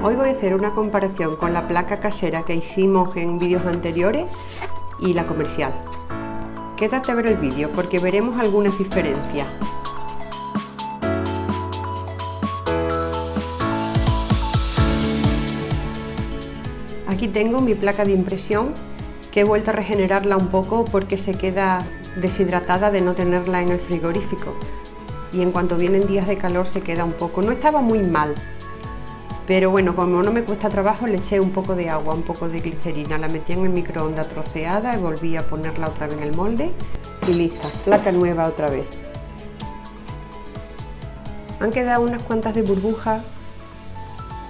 Hoy voy a hacer una comparación con la placa casera que hicimos en vídeos anteriores y la comercial. Quédate a ver el vídeo porque veremos algunas diferencias. Aquí tengo mi placa de impresión, que he vuelto a regenerarla un poco porque se queda deshidratada de no tenerla en el frigorífico. Y en cuanto vienen días de calor se queda un poco, no estaba muy mal, pero bueno, como no me cuesta trabajo le eché un poco de agua, un poco de glicerina, la metí en el microondas troceada y volví a ponerla otra vez en el molde y lista, placa nueva otra vez. Han quedado unas cuantas de burbujas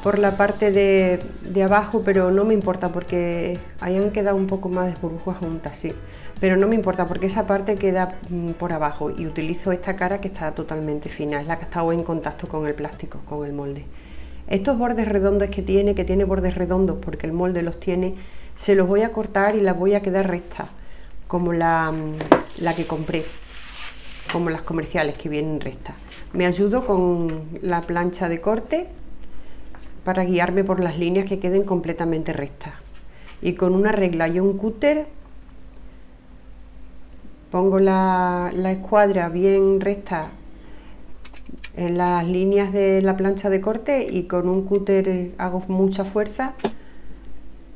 por la parte de abajo, pero no me importa porque ahí han quedado un poco más de burbujas juntas, sí. Pero no me importa porque esa parte queda por abajo y utilizo esta cara que está totalmente fina, es la que ha estado en contacto con el plástico, con el molde. Estos bordes redondos que tiene bordes redondos porque el molde los tiene, se los voy a cortar y las voy a quedar rectas, como la que compré, como las comerciales que vienen rectas. Me ayudo con la plancha de corte para guiarme por las líneas que queden completamente rectas. Y con una regla y un cúter pongo la escuadra bien recta en las líneas de la plancha de corte y con un cúter hago mucha fuerza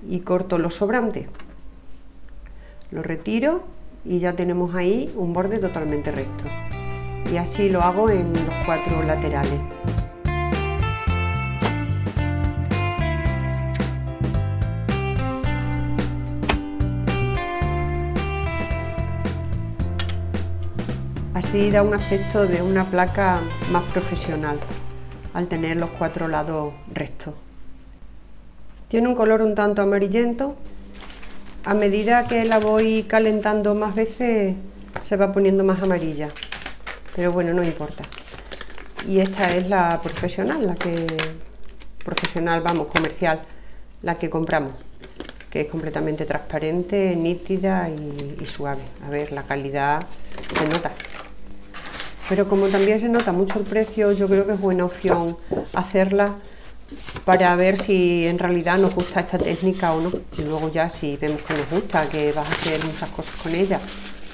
y corto lo sobrante. Lo retiro y ya tenemos ahí un borde totalmente recto. Y así lo hago en los 4 laterales. Así da un aspecto de una placa más profesional, al tener los 4 lados rectos. Tiene un color un tanto amarillento. A medida que la voy calentando más veces se va poniendo más amarilla, pero bueno, no importa. Y esta es la profesional, comercial, la que compramos, que es completamente transparente, nítida y suave. A ver, la calidad se nota. Pero como también se nota mucho el precio, yo creo que es buena opción hacerla para ver si en realidad nos gusta esta técnica o no. Y luego ya si vemos que nos gusta, que vas a hacer muchas cosas con ella,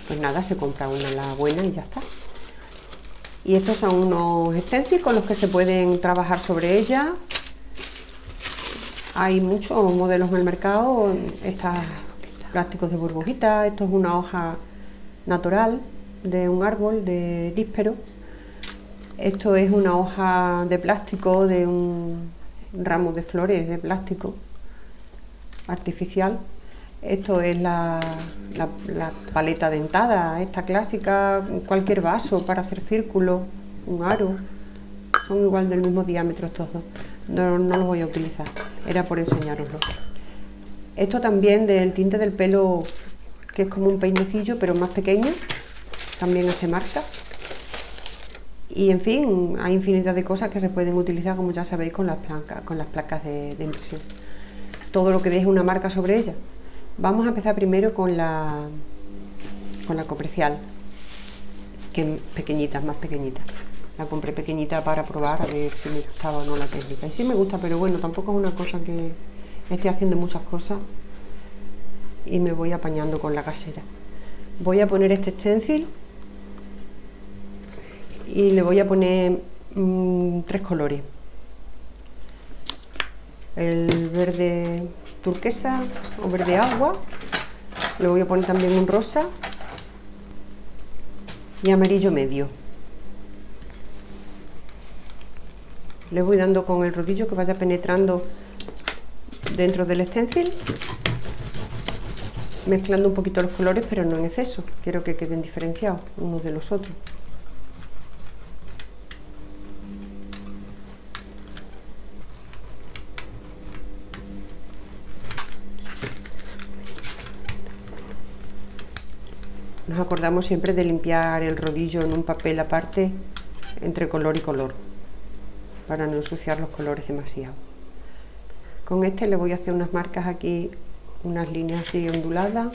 pues nada, se compra una la buena y ya está. Y estos son unos stencils con los que se pueden trabajar sobre ella. Hay muchos modelos en el mercado, estos plásticos de burbujitas, esto es una hoja natural de un árbol de níspero. Esto es una hoja de plástico de un ramo de flores de plástico artificial. Esto es la paleta dentada, esta clásica, cualquier vaso para hacer círculos, un aro, son igual del mismo diámetro estos dos. No los voy a utilizar, era por enseñároslo. Esto también del tinte del pelo, que es como un peinecillo pero más pequeño, también hace marca. Y en fin, hay infinidad de cosas que se pueden utilizar, como ya sabéis, con las placas de impresión. Todo lo que deje una marca sobre ella. Vamos a empezar primero con la comercial, que es pequeñita, más pequeñita. La compré pequeñita para probar a ver si me gustaba o no la técnica. Y sí me gusta, pero bueno, tampoco es una cosa que esté haciendo muchas cosas y me voy apañando con la casera. Voy a poner este stencil y le voy a poner 3 colores. El verde turquesa o verde agua, le voy a poner también un rosa y amarillo medio. Le voy dando con el rodillo que vaya penetrando dentro del stencil, mezclando un poquito los colores, pero no en exceso, quiero que queden diferenciados unos de los otros. Nos acordamos siempre de limpiar el rodillo en un papel aparte entre color y color, para no ensuciar los colores demasiado. Con este le voy a hacer unas marcas aquí, unas líneas así onduladas,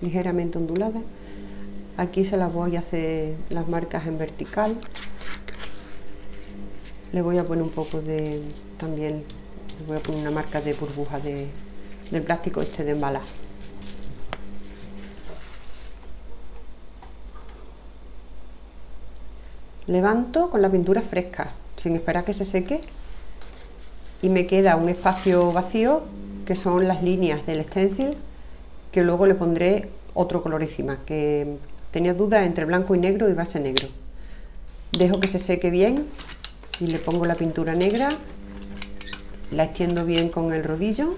ligeramente onduladas. Aquí se las voy a hacer las marcas en vertical. Le voy a poner un poco de también voy a poner una marca de burbuja del plástico este de embalar. Levanto con la pintura fresca, sin esperar que se seque, y me queda un espacio vacío, que son las líneas del stencil, que luego le pondré otro color encima, que tenía dudas entre blanco y negro y base negro. Dejo que se seque bien y le pongo la pintura negra, la extiendo bien con el rodillo,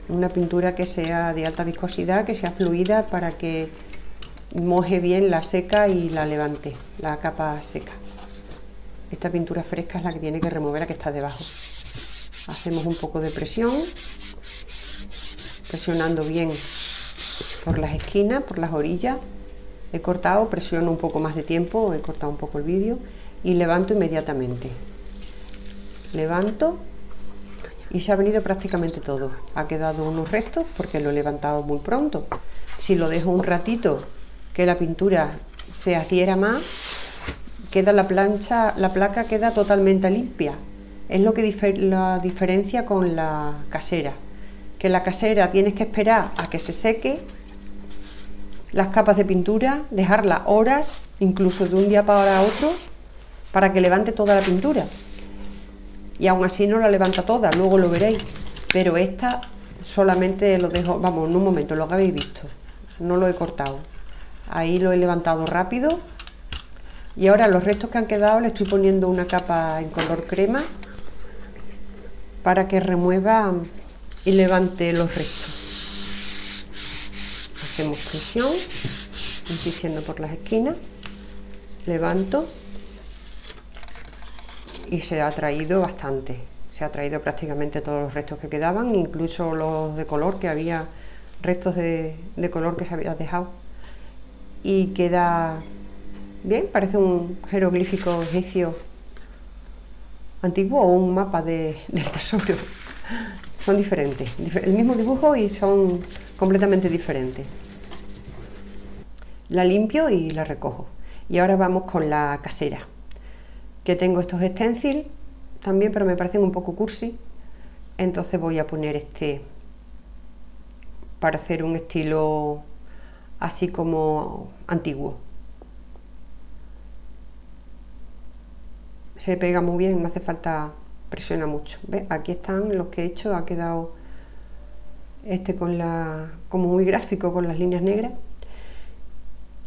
una pintura que sea de alta viscosidad, que sea fluida para que moje bien la seca y la levante, la capa seca. Esta pintura fresca es la que tiene que remover la que está debajo. Hacemos un poco de presión, presionando bien por las esquinas, por las orillas. He cortado, presiono un poco más de tiempo, he cortado un poco el vídeo y levanto inmediatamente. Levanto y se ha venido prácticamente todo. Ha quedado unos restos porque lo he levantado muy pronto. Si lo dejo un ratito que la pintura se adhiera más, queda la placa queda totalmente limpia. Es lo que la diferencia con la casera, que la casera tienes que esperar a que se seque las capas de pintura, dejarla horas, incluso de un día para otro, para que levante toda la pintura. Y aún así no la levanta toda, luego lo veréis. Pero esta solamente lo dejo, vamos, en un momento, lo que habéis visto. No lo he cortado. Ahí lo he levantado rápido. Y ahora los restos que han quedado le estoy poniendo una capa en color crema para que remueva y levante los restos. Hacemos presión, insistiendo por las esquinas, levanto y se ha traído bastante. Se ha traído prácticamente todos los restos que quedaban, incluso los de color, que había restos de color que se había dejado. Y queda bien, parece un jeroglífico egipcio antiguo o un mapa del tesoro. Son diferentes, el mismo dibujo y son completamente diferentes. La limpio y la recojo. Y ahora vamos con la casera, que tengo estos stencils también, pero me parecen un poco cursi. Entonces voy a poner este para hacer un estilo así como antiguo. Se pega muy bien, no hace falta, presiona mucho. ¿Ves? Aquí están los que he hecho, ha quedado este como muy gráfico con las líneas negras.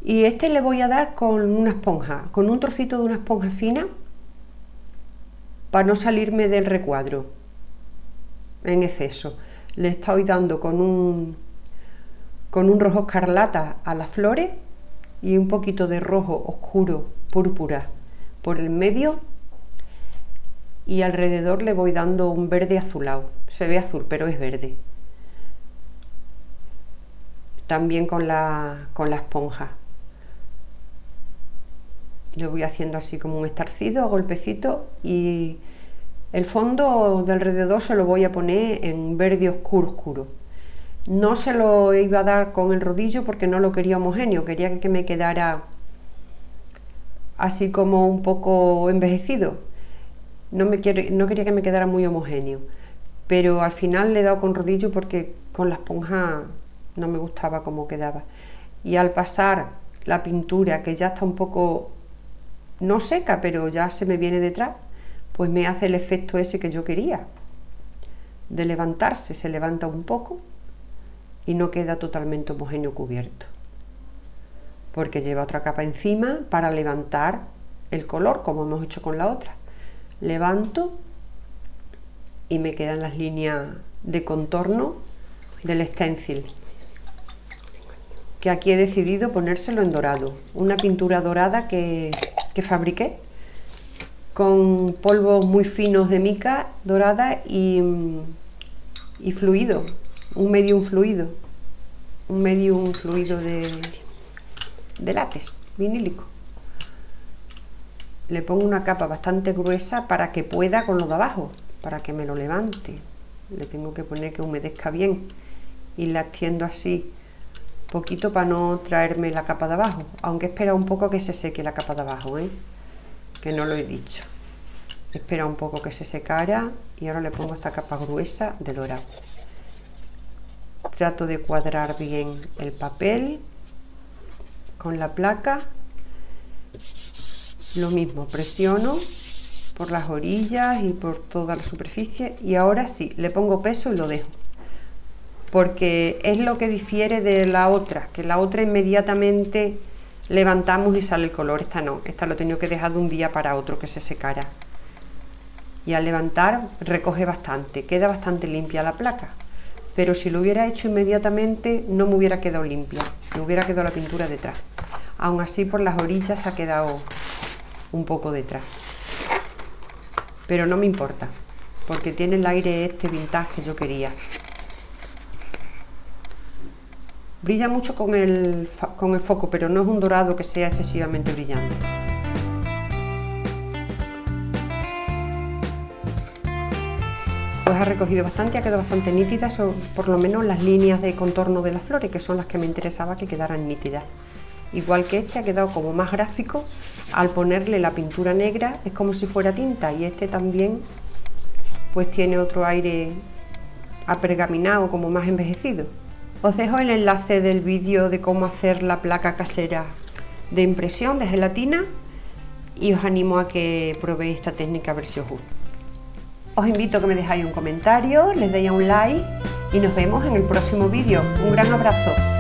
Y este le voy a dar con una esponja, con un trocito de una esponja fina, para no salirme del recuadro en exceso. Le estoy dando con un rojo escarlata a las flores y un poquito de rojo oscuro, púrpura, por el medio. Y alrededor le voy dando un verde azulado. Se ve azul, pero es verde. También con la esponja. Le voy haciendo así como un estarcido, golpecito, y el fondo de alrededor se lo voy a poner en verde oscuro, oscuro. No se lo iba a dar con el rodillo porque no lo quería homogéneo, quería que me quedara así como un poco envejecido. No quería que me quedara muy homogéneo, pero al final le he dado con rodillo porque con la esponja no me gustaba cómo quedaba. Y al pasar la pintura, que ya está un poco, no seca, pero ya se me viene detrás, pues me hace el efecto ese que yo quería, de levantarse, se levanta un poco y no queda totalmente homogéneo cubierto, porque lleva otra capa encima para levantar el color, como hemos hecho con la otra. Levanto y me quedan las líneas de contorno del stencil, que aquí he decidido ponérselo en dorado, una pintura dorada que fabriqué con polvos muy finos de mica dorada y fluido, un medium fluido de látex vinílico. Le pongo una capa bastante gruesa para que pueda con lo de abajo, para que me lo levante. Le tengo que poner que humedezca bien y la extiendo así poquito para no traerme la capa de abajo, aunque espera un poco a que se seque la capa de abajo, que no lo he dicho. Espera un poco que se secara y ahora le pongo esta capa gruesa de dorado. Trato de cuadrar bien el papel con la placa. Lo mismo, presiono por las orillas y por toda la superficie y ahora sí, le pongo peso y lo dejo. Porque es lo que difiere de la otra, que la otra inmediatamente levantamos y sale el color. Esta no, esta lo he tenido que dejar de un día para otro que se secara. Y al levantar recoge bastante, queda bastante limpia la placa. Pero si lo hubiera hecho inmediatamente no me hubiera quedado limpia, me hubiera quedado la pintura detrás. Aún así por las orillas ha quedado un poco detrás. Pero no me importa, porque tiene el aire este vintage que yo quería. Brilla mucho con el foco, pero no es un dorado que sea excesivamente brillante. Pues ha recogido bastante, ha quedado bastante nítida, por lo menos las líneas de contorno de las flores, que son las que me interesaba que quedaran nítidas. Igual que este ha quedado como más gráfico, al ponerle la pintura negra es como si fuera tinta, y este también pues tiene otro aire apergaminado, como más envejecido. Os dejo el enlace del vídeo de cómo hacer la placa casera de impresión de gelatina y os animo a que probéis esta técnica a ver si os gusta. Os invito a que me dejáis un comentario, les deis a un like y nos vemos en el próximo vídeo. Un gran abrazo.